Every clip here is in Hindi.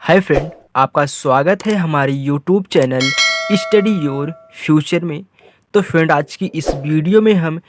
हाय फ्रेंड, आपका स्वागत है हमारे YouTube channel study your future में। तो फ्रेंड, आज की इस वीडियो में हम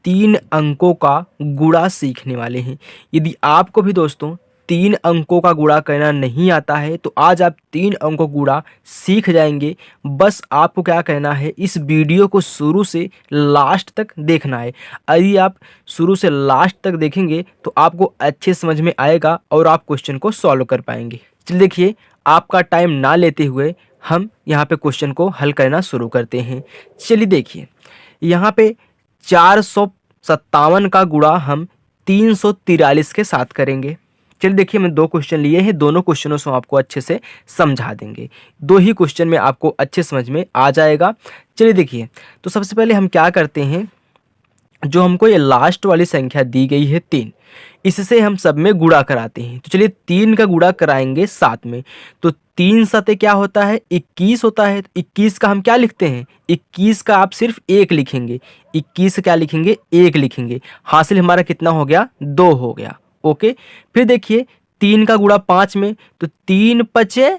3 अंकों का गुणा सीखने वाले हैं। यदि आपको भी दोस्तों 3 अंकों का गुणा करना नहीं आता है तो आज आप 3 अंकों गुणा सीख जाएंगे। बस आपको क्या करना है, इस वीडियो को शुरू से लास्ट तक देखना है। यदि आप शुरू से लास्ट तक देखेंगे तो आपको अच्छे समझ में आएगा और आप क्वेश्चन को सॉल्व कर पाएंगे। चलिए देखिए, आपका टाइम ना लेते हुए हम यहाँ पे क्वेश्चन को हल करना शुरू करते हैं। चलिए देखिए, यहाँ पे 457 का गुणा हम 343 के साथ करेंगे। चलिए देखिए, मैं 2 क्वेश्चन लिए हैं, दोनों क्वेश्चनों से आपको अच्छे से समझा देंगे। 2 ही क्वेश्चन में आपको अच्छे समझ में आ जाएगा। चलिए देखिए, तो सबसे पहले हम क्या करते हैं, जो हमको ये लास्ट वाली संख्या दी गई है 3, इससे हम सब में गुणा कराते हैं। तो चलिए 3 का गुणा कराएंगे 7 में। तो 3 सते क्या होता है, 21 होता है। तो 21 का हम क्या लिखते हैं, 21 का आप सिर्फ 1 लिखेंगे। 21 क्या लिखेंगे, 1 लिखेंगे। हासिल हमारा कितना हो गया, 2 हो गया। ओके, फिर देखिए 3 का गुणा 5 में, तो 3 पचे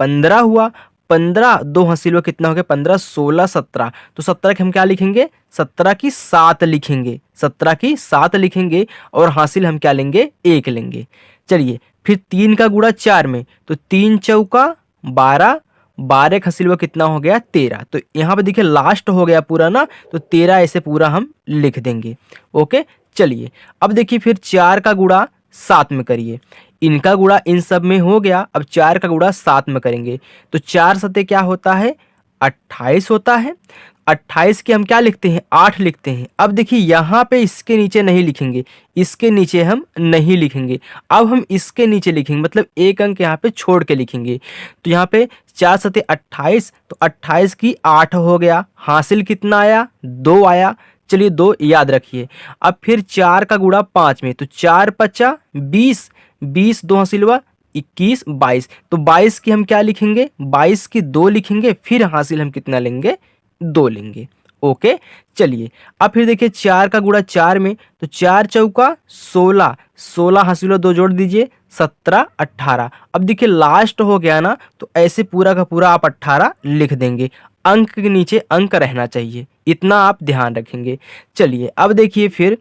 15 हुआ। 15 2 हासिल हुआ, कितना हो गया 15, 16, 17। तो 17 के हम क्या लिखेंगे, 17 की 7 लिखेंगे। 17 की 7 लिखेंगे और हासिल हम क्या लेंगे, 1 लेंगे। चलिए फिर 3 का गुणा 4 में, तो 3 चौका 12, 12 का हासिल हुआ, कितना हो गया 13। तो यहाँ पे देखिए लास्ट हो गया पूरा ना, तो 13 ऐसे पूरा हम लिख देंगे। ओके, चलिए अब देखिए फिर 4 का गुणा 7 में करिए। इनका गुणा इन सब में हो गया, अब 4 का गुणा 7 में करेंगे। तो 4 सते क्या होता है, 28 होता है। 28 के हम क्या लिखते हैं, 8 लिखते हैं। अब देखिए यहाँ पे इसके नीचे नहीं लिखेंगे, इसके नीचे हम नहीं लिखेंगे। अब हम इसके नीचे लिखेंगे, मतलब 1 अंक यहाँ पे छोड़ के लिखेंगे। तो यहाँ पे 4 सते 28, तो 28 की 8 हो गया। हासिल कितना आया, 2 आया। चलिए 2 याद रखिए। अब फिर 4 का गुणा 5 में, तो 4 पचा 20, 20 2 हासिल हुआ 21, 22। तो 22 की हम क्या लिखेंगे, 22 की 2 लिखेंगे। फिर हासिल हम कितना लेंगे, 2 लेंगे। ओके, चलिए अब फिर देखिए 4 का गुणा 4 में, तो 4 चौका 16, 16 हासिल हुआ, 2 जोड़ दीजिए 17, 18। अब देखिए लास्ट हो गया ना, तो ऐसे पूरा का पूरा आप 18 लिख देंगे। अंक के नीचे अंक रहना चाहिए, इतना आप ध्यान रखेंगे। चलिए अब देखिए फिर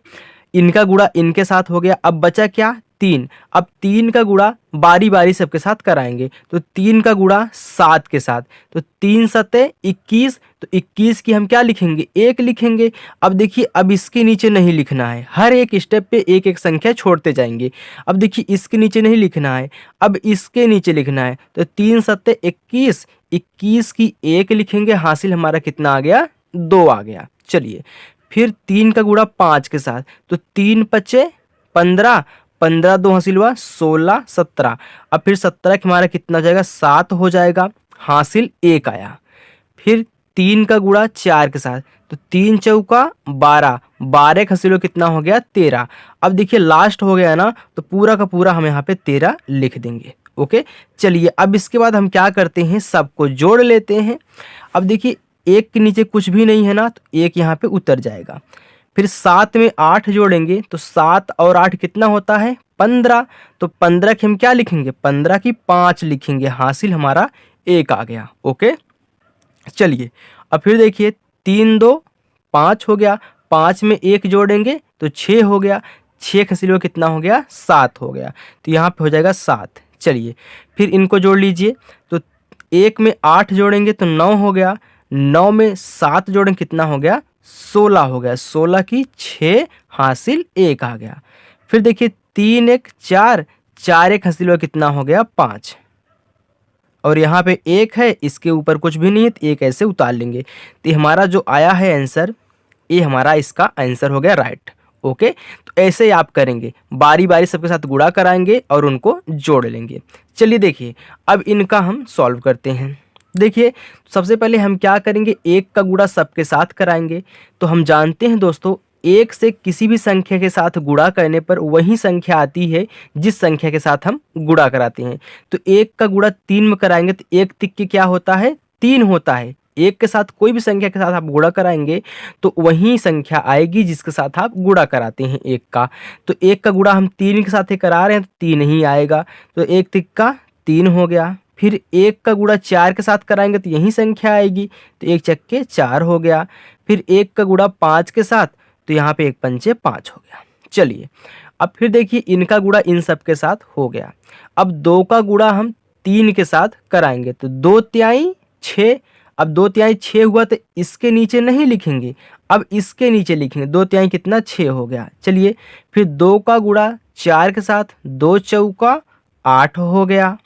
इनका गुणा इनके साथ हो गया। अब बचा क्या, 3। अब 3 का गुणा बारी बारी सबके साथ कराएंगे। तो 3 का गुणा 7 के साथ, तो 3 सते 21, तो 21 की हम क्या लिखेंगे, 1 लिखेंगे। अब देखिए अब इसके नीचे नहीं लिखना है, हर एक स्टेप पे एक एक संख्या छोड़ते जाएंगे। अब देखिए इसके नीचे नहीं लिखना है, अब इसके नीचे लिखना है। तो 3 सते 21, 21 की 1 लिखेंगे। हासिल हमारा कितना आ गया, 2 आ गया। चलिए फिर 3 का गुणा 5 के साथ, तो 3 पचे 15, 15 2 हासिल हुआ 16, 17। अब फिर 17 के हमारा कितना जाएगा, 7 हो जाएगा। हासिल 1 आया। फिर 3 का गुणा 4 के साथ, तो 3 चौका 12, 12 का हासिल हुआ, कितना हो गया 13। अब देखिए लास्ट हो गया ना, तो पूरा का पूरा हम यहाँ पे 13 लिख देंगे। ओके, चलिए अब इसके बाद हम क्या करते हैं, सबको जोड़ लेते हैं। अब देखिए 1 के नीचे कुछ भी नहीं है ना, तो 1 यहाँ पे उतर जाएगा। फिर 7 में 8 जोड़ेंगे, तो 7 और 8 कितना होता है, 15। तो 15 की हम क्या लिखेंगे, 15 की 5 लिखेंगे। हासिल हमारा 1 आ गया। ओके, चलिए अब फिर देखिए 3 2 5 हो गया। 5 में 1 जोड़ेंगे तो 6 हो गया। 6 हासिल हुआ, कितना हो गया, 7 हो गया। तो यहाँ पे हो जाएगा 7। चलिए फिर इनको जोड़ लीजिए, तो 1 में 8 जोड़ेंगे तो 9 हो गया। 9 में 7 जोड़ेंगे, कितना हो गया, 16 हो गया। 16 की 6, हासिल 1 आ गया। फिर देखिए 3 1 4, 4 1 हासिल हुआ, कितना हो गया, 5। और यहाँ पे 1 है, इसके ऊपर कुछ भी नहीं है, तो 1 ऐसे उतार लेंगे। तो हमारा जो आया है आंसर, ये हमारा इसका आंसर हो गया राइट। ओके, तो ऐसे ही आप करेंगे, बारी बारी सबके साथ गुणा कराएंगे और उनको जोड़ लेंगे। चलिए देखिए अब इनका हम सॉल्व करते हैं। देखिए सबसे पहले हम क्या करेंगे, 1 का गुणा सबके साथ कराएंगे। तो हम जानते हैं दोस्तों, 1 से किसी भी संख्या के साथ गुणा करने पर वही संख्या आती है जिस संख्या के साथ हम गुणा कराते हैं। तो 1 का गुणा 3 में कराएंगे, तो 1 तिक के क्या होता है, 3 होता है। 1 के साथ कोई भी संख्या के साथ आप गुणा कराएंगे तो वही संख्या आएगी जिसके साथ आप गुणा कराते हैं 1 का। तो 1 का गुणा हम 3 के साथ ही करा रहे हैं, तो 3 ही आएगा। तो 1 तिक्का 3 हो गया। फिर 1 का गुणा 4 के साथ कराएंगे तो यही संख्या आएगी, तो 1 चक्के 4 हो गया। फिर 1 का गुणा 5 के साथ, तो यहाँ पे 1 पंचे 5 हो गया। चलिए अब फिर देखिए इनका गुणा इन सब के साथ हो गया। अब 2 का गुणा हम 3 के साथ कराएंगे तो 2 तिहाई 6। अब 2 तिहाई 6 हुआ तो इसके नीचे नहीं लिखेंगे, अब इसके नीचे लिखेंगे। 2 तिहाई कितना 6 हो गया। चलिए फिर 2 का गुणा 4 के साथ, 2 चौका 8 हो गया।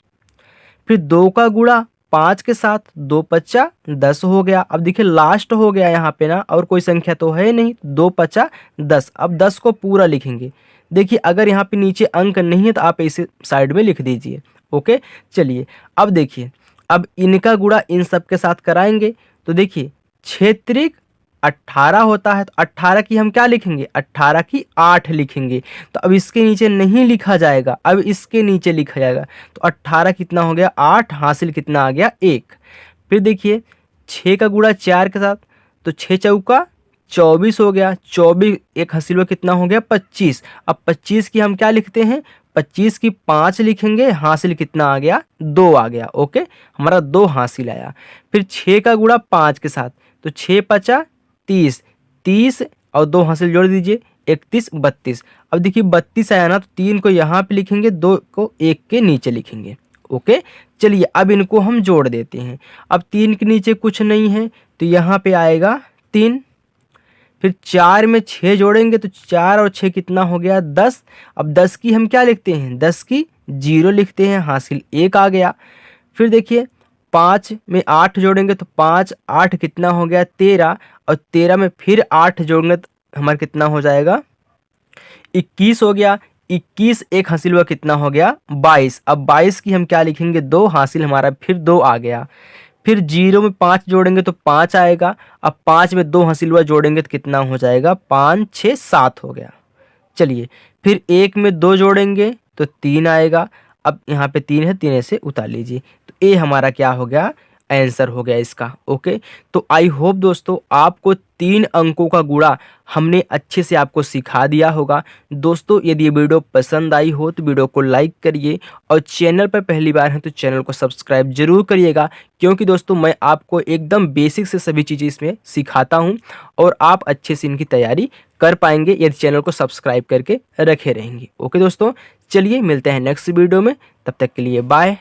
फिर 2 का गुणा 5 के साथ, 2 पच्चा 10 हो गया। अब देखिए लास्ट हो गया यहाँ पे ना, और कोई संख्या तो है नहीं, 2 पच्चा 10। अब 10 को पूरा लिखेंगे। देखिए अगर यहाँ पे नीचे अंक नहीं है तो आप इसे साइड में लिख दीजिए। ओके चलिए अब देखिए, अब इनका गुणा इन सब के साथ कराएंगे तो देखिए 6 त्रिक 18 होता है, तो 18 की हम क्या लिखेंगे, 18 की 8 लिखेंगे। तो अब इसके नीचे नहीं लिखा जाएगा, अब इसके नीचे लिखा जाएगा। तो 18 कितना हो गया 8, हासिल कितना आ गया 1। फिर देखिए 6 का गुणा 4 के साथ, तो 6 चौका 24 हो गया। 24 एक हासिल हुआ कितना हो गया 25। अब 25 की हम क्या लिखते हैं, 25 की 5 लिखेंगे, हासिल कितना आ गया 2 आ गया। ओके हमारा 2 हासिल आया। फिर 6 का गुणा 5 के साथ, तो 6 पचा 30, 30 और 2 हासिल जोड़ दीजिए 31 32। अब देखिए 32 आया ना, तो 3 को यहाँ पे लिखेंगे, 2 को 1 के नीचे लिखेंगे। ओके चलिए अब इनको हम जोड़ देते हैं। अब 3 के नीचे कुछ नहीं है तो यहाँ पे आएगा 3। फिर 4 में 6 जोड़ेंगे तो 4 और 6 कितना हो गया 10। अब 10 की हम क्या लिखते हैं, 10 की 0 लिखते हैं, हासिल 1 आ गया। फिर देखिए 5 में 8 जोड़ेंगे तो 5 8 कितना हो गया 13, और 13 में फिर 8 जोड़ेंगे तो हमारा कितना हो जाएगा 21 हो गया। 21 एक हासिल हुआ कितना हो गया 22। अब 22 की हम क्या लिखेंगे 2, हासिल हमारा फिर 2 आ गया। फिर 0 में 5 जोड़ेंगे तो 5 आएगा। अब 5 में 2 हासिल हुआ जोड़ेंगे तो कितना हो जाएगा 5 6 7 हो गया। चलिए फिर 1 में 2 जोड़ेंगे तो 3 आएगा। अब यहाँ पे 3 है, 3 से उतार लीजिए, तो ये हमारा क्या हो गया आंसर हो गया इसका। ओके तो आई होप दोस्तों आपको 3 अंकों का गुणा हमने अच्छे से आपको सिखा दिया होगा। दोस्तों यदि ये वीडियो पसंद आई हो तो वीडियो को लाइक करिए, और चैनल पर पहली बार हैं तो चैनल को सब्सक्राइब जरूर करिएगा, क्योंकि दोस्तों मैं आपको एकदम बेसिक से सभी चीज़ें इसमें सिखाता हूं और आप अच्छे से इनकी तैयारी कर पाएंगे यदि चैनल को सब्सक्राइब करके रखे रहेंगे। ओके दोस्तों चलिए मिलते हैं नेक्स्ट वीडियो में, तब तक के लिए बाय।